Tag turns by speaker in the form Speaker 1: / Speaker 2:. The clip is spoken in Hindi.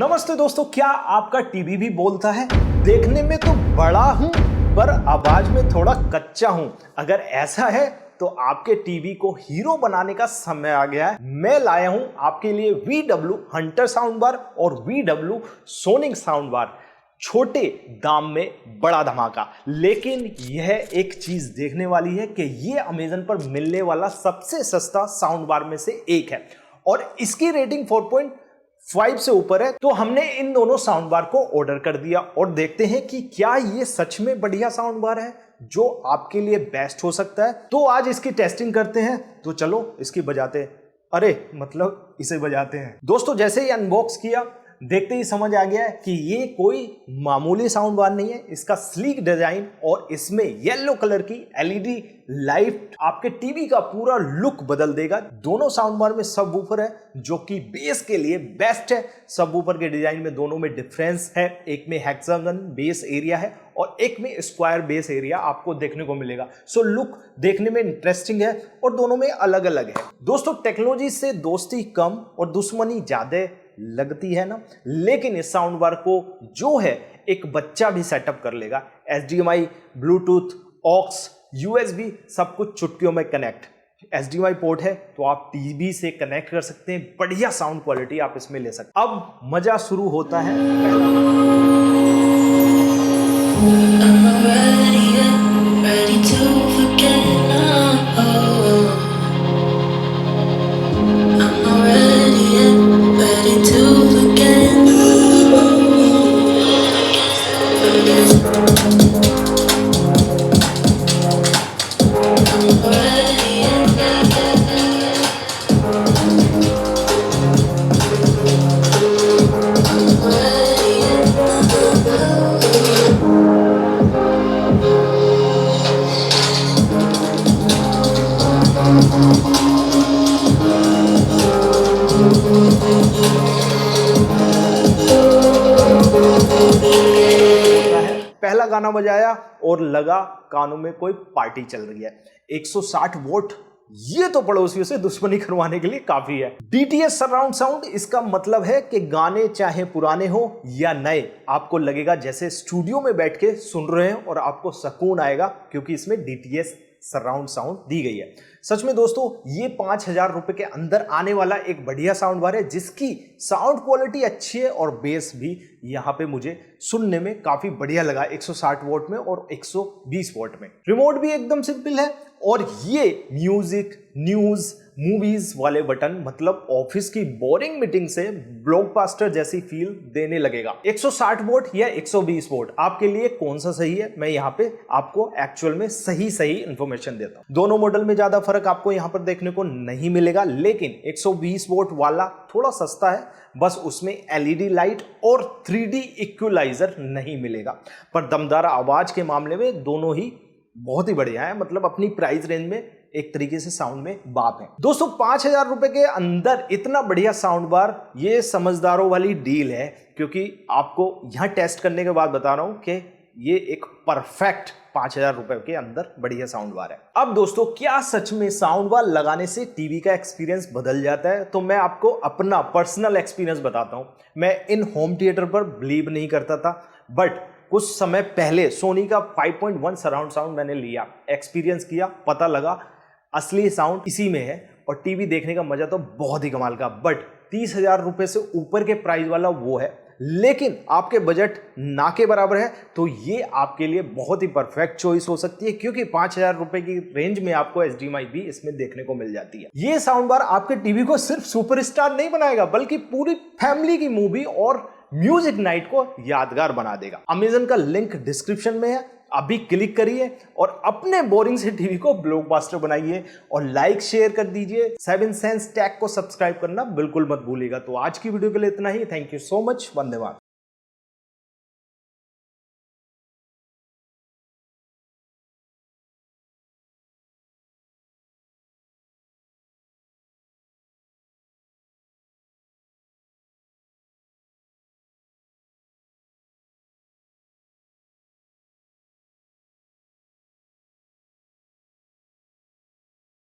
Speaker 1: नमस्ते दोस्तों, क्या आपका टीवी भी बोलता है? देखने में तो बड़ा हूं पर आवाज में थोड़ा कच्चा हूं। अगर ऐसा है तो आपके टीवी को हीरो बनाने का समय आ गया है। मैं लाया हूं आपके लिए VW हंटर साउंड बार और VW सोनिक साउंड बार। छोटे दाम में बड़ा धमाका। लेकिन यह एक चीज देखने वाली है कि यह अमेजन पर मिलने वाला सबसे सस्ता साउंड बार में से एक है और इसकी रेटिंग 4.5 से ऊपर है। तो हमने इन दोनों साउंड बार को ऑर्डर कर दिया और देखते हैं कि क्या ये सच में बढ़िया साउंड बार है जो आपके लिए बेस्ट हो सकता है। तो आज इसकी टेस्टिंग करते हैं। तो चलो इसकी बजाते हैं। इसे बजाते हैं। दोस्तों जैसे ही अनबॉक्स किया देखते ही समझ आ गया है कि ये कोई मामूली साउंड बार नहीं है। इसका स्लीक डिजाइन और इसमें येलो कलर की LED लाइट आपके टीवी का पूरा लुक बदल देगा। दोनों साउंड बार में सबवूफर है जो कि बेस के लिए बेस्ट है। सबवूफर के डिजाइन में दोनों में डिफरेंस है। एक में हेक्सागन बेस एरिया है और एक में स्क्वायर बेस एरिया आपको देखने को मिलेगा। सो लुक देखने में इंटरेस्टिंग है और दोनों में अलग अलग है। दोस्तों टेक्नोलॉजी से दोस्ती कम और दुश्मनी ज्यादा लगती है ना, लेकिन इस साउंड बार को जो है एक बच्चा भी सेटअप कर लेगा। HDMI, ब्लूटूथ, ऑक्स, USB सब कुछ चुटकियों में कनेक्ट। HDMI पोर्ट है तो आप टीवी से कनेक्ट कर सकते हैं। बढ़िया साउंड क्वालिटी आप इसमें ले सकते हैं। अब मजा शुरू होता है। पहला गाना बजाया और लगा कानों में कोई पार्टी चल रही है। 160 वोल्ट, ये तो पड़ोसियों से दुश्मनी करवाने के लिए काफी है। DTS सराउंड साउंड, इसका मतलब है कि गाने चाहे पुराने हो या नए आपको लगेगा जैसे स्टूडियो में बैठ के सुन रहे हैं और आपको सुकून आएगा क्योंकि इसमें DTS सराउंड साउंड दी गई है। सच में दोस्तों ये 5,000 रुपए के अंदर आने वाला एक बढ़िया साउंड बार है जिसकी साउंड क्वालिटी अच्छी है और बेस भी यहाँ पे मुझे सुनने में काफी बढ़िया लगा। 160 वोल्ट में और 120 वोल्ट में। रिमोट भी एकदम सिंपल है और ये म्यूजिक, न्यूज, मूवीज वाले बटन मतलब ऑफिस की बोरिंग मीटिंग से ब्लॉकबस्टर जैसी फील देने लगेगा। 160 वोल्ट या 120 वोल्ट आपके लिए कौन सा सही है? मैं यहाँ पे आपको एक्चुअल में सही इंफॉर्मेशन देता हूँ। दोनों मॉडल में ज्यादा फर्क आपको यहाँ पर देखने को नहीं मिलेगा, लेकिन 120 वोल्ट वाला थोड़ा सस्ता है। बस उसमें LED लाइट और 3D इक्वलाइजर नहीं मिलेगा, पर दमदार आवाज के मामले में दोनों ही बहुत ही बढ़िया है। मतलब अपनी प्राइस रेंज में एक तरीके से साउंड में बाप है। दोस्तों 5,000 रुपए के अंदर इतना बढ़िया साउंड बार, ये समझदारों वाली डील है क्योंकि आपको यहां टेस्ट करने के बाद बता रहा हूं कि ये एक परफेक्ट 5,000 रुपए के अंदर बढ़िया साउंड बार है। अब दोस्तों क्या सच में साउंड बार लगाने से टीवी का एक्सपीरियंस बदल जाता है? तो मैं आपको अपना पर्सनल एक्सपीरियंस बताता हूं। मैं इन होम थिएटर पर बिलीव नहीं करता था, बट कुछ समय पहले सोनी का 5.1 सराउंड साउंड मैंने लिया, एक्सपीरियंस किया, पता लगा असली साउंड इसी में है और टीवी देखने का मजा तो बहुत ही कमाल का। बट 30,000 रुपए से ऊपर के प्राइस वाला वो है, लेकिन आपके बजट ना के बराबर है तो ये आपके लिए बहुत ही परफेक्ट चॉइस हो सकती है क्योंकि 5,000 रुपए की रेंज में आपको HDMI भी इसमें देखने को मिल जाती है। ये साउंड बार आपके टीवी को सिर्फ सुपरस्टार नहीं बनाएगा बल्कि पूरी फैमिली की मूवी और म्यूजिक नाइट को यादगार बना देगा। अमेजन का लिंक डिस्क्रिप्शन में है, अभी क्लिक करिए और अपने बोरिंग से टीवी को ब्लॉकबस्टर बनाइए और लाइक शेयर कर दीजिए। 7 सेंस टैग को सब्सक्राइब करना बिल्कुल मत भूलिएगा। तो आज की वीडियो के लिए इतना ही। Thank you so much. वंदे मातरम।